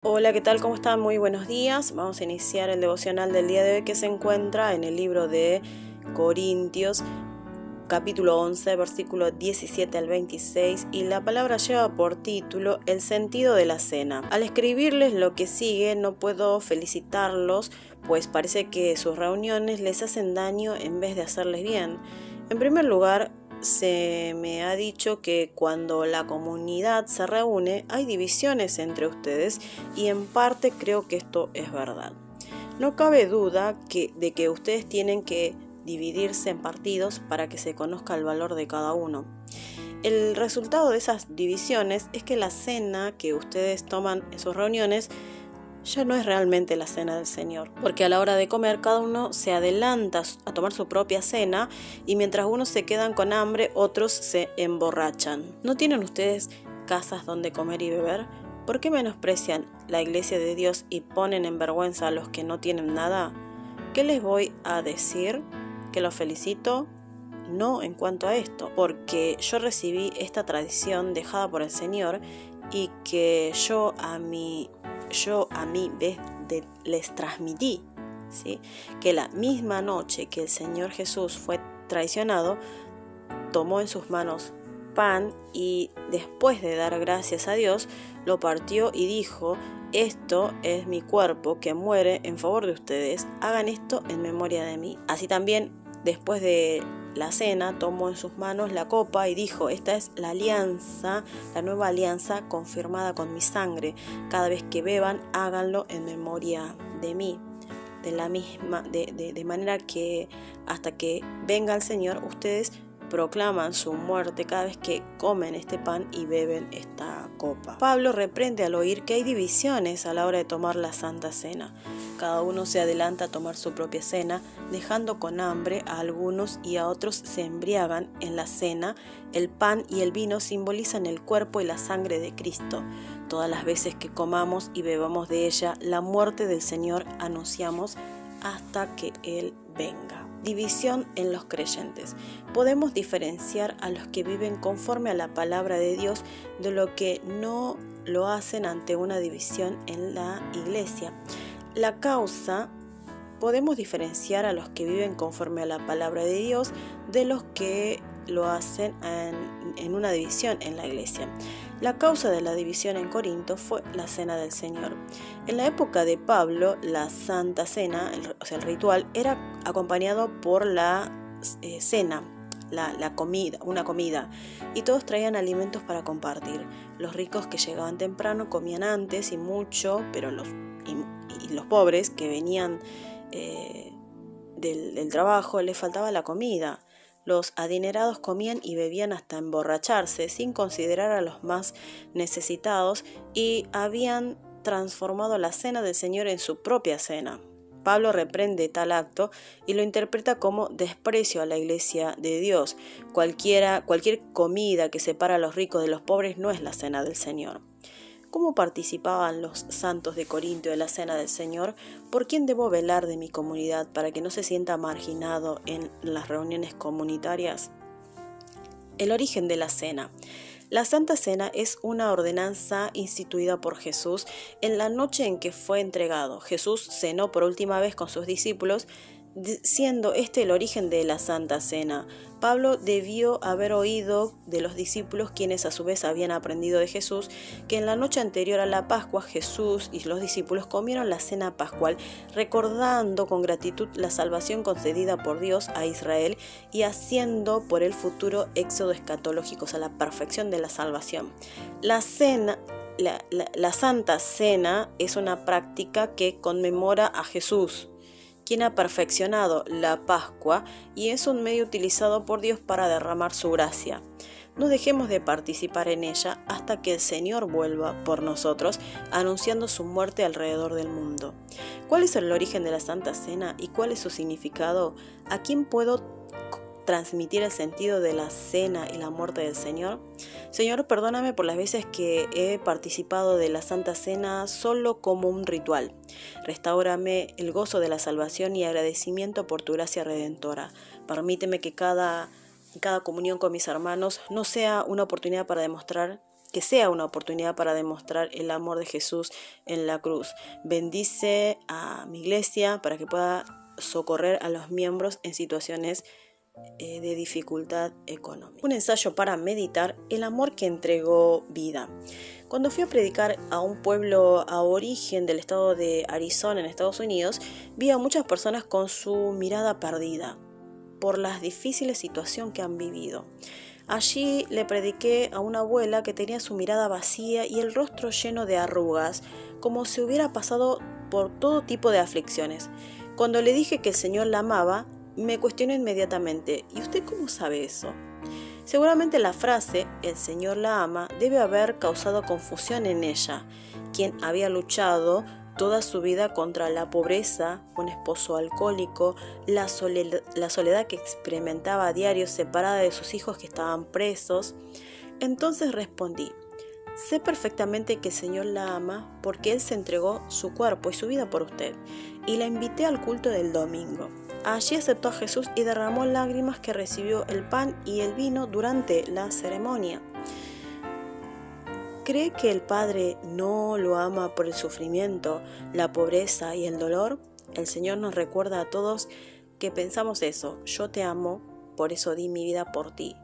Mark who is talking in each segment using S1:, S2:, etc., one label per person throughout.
S1: Hola, ¿qué tal? ¿Cómo están? Muy buenos días. Vamos a iniciar el devocional del día de hoy que se encuentra en el libro de Corintios, capítulo 11, versículo 17 al 26, y la palabra lleva por título El sentido de la cena. Al escribirles lo que sigue, no puedo felicitarlos, pues parece que sus reuniones les hacen daño en vez de hacerles bien. En primer lugar, se me ha dicho que cuando la comunidad se reúne hay divisiones entre ustedes y en parte creo que esto es verdad. No cabe duda de que ustedes tienen que dividirse en partidos para que se conozca el valor de cada uno. El resultado de esas divisiones es que la cena que ustedes toman en sus reuniones ya no es realmente la cena del Señor, porque a la hora de comer cada uno se adelanta a tomar su propia cena y mientras unos se quedan con hambre, otros se emborrachan. ¿No tienen ustedes casas donde comer y beber? ¿Por qué menosprecian la iglesia de Dios y ponen en vergüenza a los que no tienen nada? ¿Qué les voy a decir? ¿Que los felicito? No en cuanto a esto, porque yo recibí esta tradición dejada por el Señor y que yo a mi vez les transmití, ¿sí? Que la misma noche que el Señor Jesús fue traicionado, tomó en sus manos pan y después de dar gracias a Dios, lo partió y dijo: esto es mi cuerpo que muere en favor de ustedes, hagan esto en memoria de mí. Así también, después de la cena, tomó en sus manos la copa y dijo: esta es la alianza, la nueva alianza confirmada con mi sangre. Cada vez que beban, háganlo en memoria de mí. De manera que hasta que venga el Señor, ustedes proclaman su muerte cada vez que comen este pan y beben esta copa. Pablo reprende al oír que hay divisiones a la hora de tomar la Santa Cena. Cada uno se adelanta a tomar su propia cena, dejando con hambre a algunos y a otros se embriagan en la cena. El pan y el vino simbolizan el cuerpo y la sangre de Cristo. Todas las veces que comamos y bebamos de ella, la muerte del Señor anunciamos hasta que Él venga. División en los creyentes. Podemos diferenciar a los que viven conforme a la palabra de Dios de lo que no lo hacen ante una división en la iglesia. Podemos diferenciar a los que viven conforme a la palabra de Dios de los que lo hacen en una división en la iglesia. La causa de la división en Corinto fue la cena del Señor. En la época de Pablo, la Santa Cena, el ritual, era acompañado por la cena, la comida, una comida, y todos traían alimentos para compartir. Los ricos que llegaban temprano comían antes y mucho, pero los pobres que venían del trabajo les faltaba la comida. Los adinerados comían y bebían hasta emborracharse, sin considerar a los más necesitados, y habían transformado la cena del Señor en su propia cena. Pablo reprende tal acto y lo interpreta como desprecio a la iglesia de Dios. Cualquier comida que separa a los ricos de los pobres no es la cena del Señor. ¿Cómo participaban los santos de Corinto de la cena del Señor? ¿Por quién debo velar de mi comunidad para que no se sienta marginado en las reuniones comunitarias? El origen de la cena. La Santa Cena es una ordenanza instituida por Jesús en la noche en que fue entregado. Jesús cenó por última vez con sus discípulos, siendo este el origen de la Santa Cena. Pablo debió haber oído de los discípulos, quienes a su vez habían aprendido de Jesús, que en la noche anterior a la Pascua Jesús y los discípulos comieron la cena pascual, recordando con gratitud la salvación concedida por Dios a Israel y haciendo por el futuro éxodo escatológico, o sea, la perfección de la salvación. La Santa Cena es una práctica que conmemora a Jesús, quien ha perfeccionado la Pascua, y es un medio utilizado por Dios para derramar su gracia. No dejemos de participar en ella hasta que el Señor vuelva por nosotros, anunciando su muerte alrededor del mundo. ¿Cuál es el origen de la Santa Cena y cuál es su significado? ¿A quién puedo transmitir el sentido de la cena y la muerte del Señor? Señor, perdóname por las veces que he participado de la Santa Cena solo como un ritual. Restáurame el gozo de la salvación y agradecimiento por tu gracia redentora. Permíteme que cada comunión con mis hermanos no sea una oportunidad para demostrar que sea una oportunidad para demostrar el amor de Jesús en la cruz. Bendice a mi iglesia para que pueda socorrer a los miembros en situaciones de dificultad económica. Un ensayo para meditar: el amor que entregó vida. Cuando fui a predicar a un pueblo aborigen del estado de Arizona en Estados Unidos, vi a muchas personas con su mirada perdida por las difíciles situaciones que han vivido. Allí le prediqué a una abuela que tenía su mirada vacía y el rostro lleno de arrugas, como si hubiera pasado por todo tipo de aflicciones. Cuando le dije que el Señor la amaba, me cuestionó inmediatamente: ¿y usted cómo sabe eso? Seguramente la frase "el Señor la ama" debe haber causado confusión en ella, quien había luchado toda su vida contra la pobreza, un esposo alcohólico, la soledad que experimentaba a diario separada de sus hijos que estaban presos. Entonces respondí: sé perfectamente que el Señor la ama porque Él se entregó su cuerpo y su vida por usted, y la invité al culto del domingo. Allí aceptó a Jesús y derramó lágrimas que recibió el pan y el vino durante la ceremonia. ¿Cree que el Padre no lo ama por el sufrimiento, la pobreza y el dolor? El Señor nos recuerda a todos que pensamos eso: yo te amo, por eso di mi vida por ti.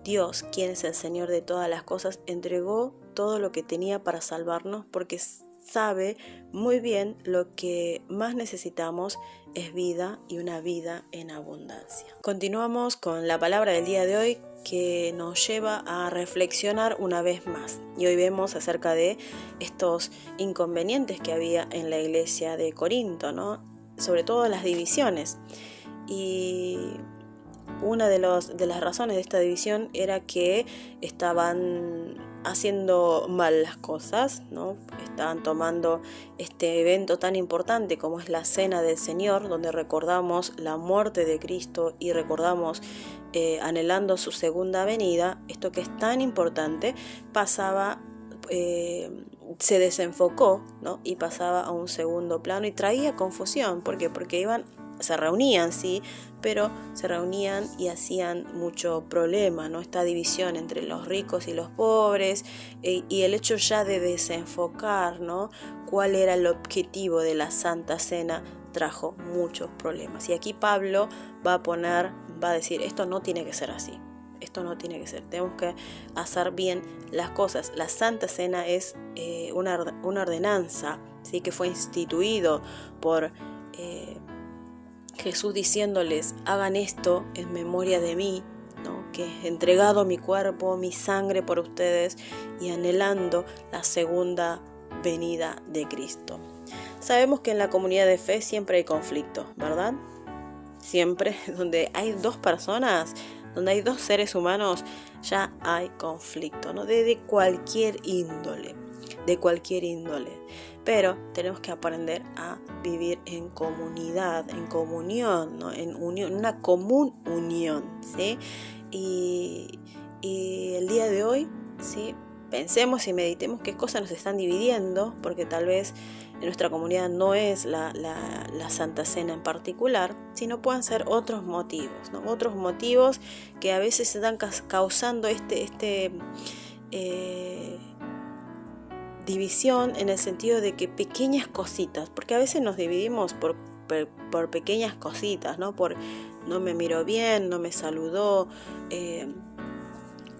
S1: Dios, quien es el Señor de todas las cosas, entregó todo lo que tenía para salvarnos porque sabe muy bien lo que más necesitamos es vida, y una vida en abundancia. Continuamos con la palabra del día de hoy, que nos lleva a reflexionar una vez más. Y hoy vemos acerca de estos inconvenientes que había en la iglesia de Corinto, ¿no? Sobre todo las divisiones. Y una de las razones de esta división era que estaban haciendo mal las cosas, ¿no? Estaban tomando este evento tan importante como es la Cena del Señor, donde recordamos la muerte de Cristo y recordamos anhelando su segunda venida. Esto que es tan importante pasaba, se desenfocó, ¿no? Y pasaba a un segundo plano y traía confusión. ¿Por qué? Porque se reunían, sí, pero se reunían y hacían mucho problema, ¿no? Esta división entre los ricos y los pobres, y el hecho ya de desenfocar, ¿no?, cuál era el objetivo de la Santa Cena, trajo muchos problemas. Y aquí Pablo va a decir: esto no tiene que ser así. Esto no tiene que ser, tenemos que hacer bien las cosas. La Santa Cena es una ordenanza, ¿sí?, que fue instituido por Jesús diciéndoles: hagan esto en memoria de mí, ¿no?, que he entregado mi cuerpo, mi sangre por ustedes, y anhelando la segunda venida de Cristo. Sabemos que en la comunidad de fe siempre hay conflicto, ¿verdad? Siempre, donde hay dos personas, donde hay dos seres humanos, ya hay conflicto, ¿no? De cualquier índole, Pero tenemos que aprender a vivir en comunidad, en comunión, ¿no? En unión, una común unión, ¿sí? Y el día de hoy, ¿sí?, pensemos y meditemos qué cosas nos están dividiendo, porque tal vez en nuestra comunidad no es la Santa Cena en particular, sino pueden ser otros motivos, ¿no? Otros motivos que a veces están causando división, en el sentido de que pequeñas cositas, porque a veces nos dividimos por pequeñas cositas, ¿no? Por no me miró bien, no me saludó,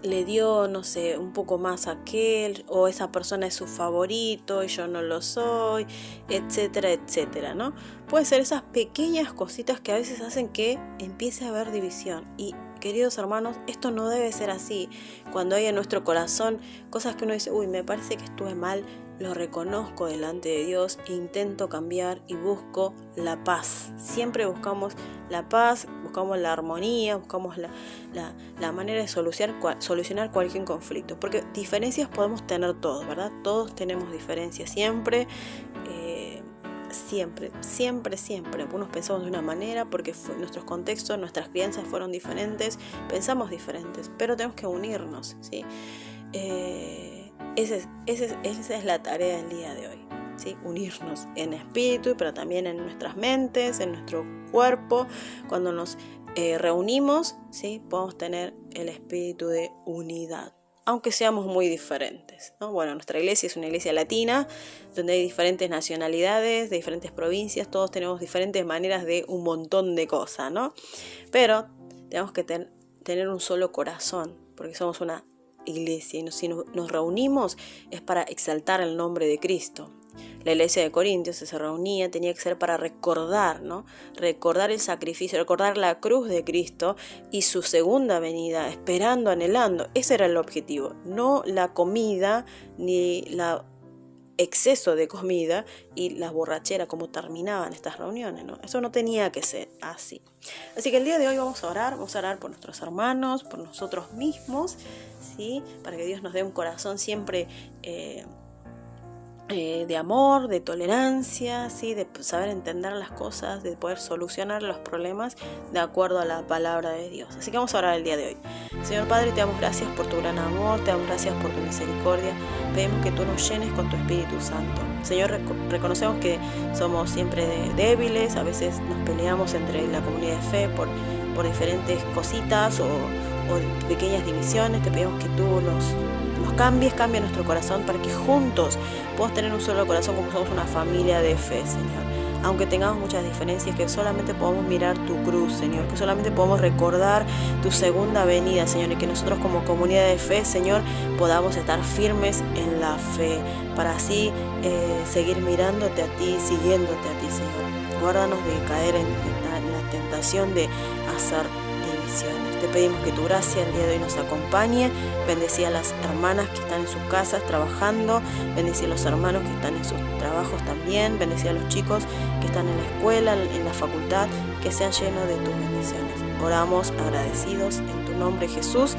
S1: le dio, no sé, un poco más a aquel, o esa persona es su favorito y yo no lo soy, etcétera, etcétera, ¿no? Puede ser esas pequeñas cositas que a veces hacen que empiece a haber división. Y queridos hermanos, esto no debe ser así. Cuando hay en nuestro corazón cosas que uno dice: uy, me parece que estuve mal, lo reconozco delante de Dios, intento cambiar y busco la paz. Siempre buscamos la paz, buscamos la armonía, buscamos la manera de solucionar cualquier conflicto. Porque diferencias podemos tener todos, ¿verdad? Todos tenemos diferencias siempre. Siempre. Algunos pensamos de una manera porque nuestros contextos, nuestras crianzas fueron diferentes, pensamos diferentes, pero tenemos que unirnos, ¿sí? Esa es la tarea del día de hoy, ¿sí? Unirnos en espíritu, pero también en nuestras mentes, en nuestro cuerpo. Cuando nos reunimos, ¿sí?, podemos tener el espíritu de unidad. aunque seamos muy diferentes, ¿no? Bueno, nuestra iglesia es una iglesia latina, donde hay diferentes nacionalidades, de diferentes provincias, todos tenemos diferentes maneras de un montón de cosas, ¿no? Pero tenemos que tener un solo corazón, porque somos una iglesia y si nos reunimos es para exaltar el nombre de Cristo. La iglesia de Corintios se reunía, tenía que ser para recordar, ¿no? Recordar el sacrificio, recordar la cruz de Cristo y su segunda venida, esperando, anhelando. Ese era el objetivo, no la comida ni el exceso de comida y la borrachera como terminaban estas reuniones, ¿no? Eso no tenía que ser así. Así que el día de hoy vamos a orar por nuestros hermanos, por nosotros mismos, ¿sí? Para que Dios nos dé un corazón siempre de amor, de tolerancia, ¿sí? De saber entender las cosas, de poder solucionar los problemas de acuerdo a la palabra de Dios. Así que vamos a orar el día de hoy. Señor Padre, te damos gracias por tu gran amor, te damos gracias por tu misericordia. Pedimos que tú nos llenes con tu Espíritu Santo. Señor, reconocemos que somos siempre débiles, a veces nos peleamos entre la comunidad de fe por diferentes cositas o pequeñas divisiones. Te pedimos que tú nos cambia nuestro corazón para que juntos podamos tener un solo corazón como somos una familia de fe, Señor. Aunque tengamos muchas diferencias, que solamente podamos mirar tu cruz, Señor, que solamente podamos recordar tu segunda venida, Señor, y que nosotros como comunidad de fe, Señor, podamos estar firmes en la fe, para así seguir mirándote a ti, siguiéndote a ti, Señor. Guárdanos de caer en la tentación de hacer divisiones. Te pedimos que tu gracia el día de hoy nos acompañe. Bendecí a las hermanas que están en sus casas trabajando, bendecí a los hermanos que están en sus trabajos también, bendecí a los chicos que están en la escuela, en la facultad, que sean llenos de tus bendiciones. Oramos agradecidos en tu nombre, Jesús.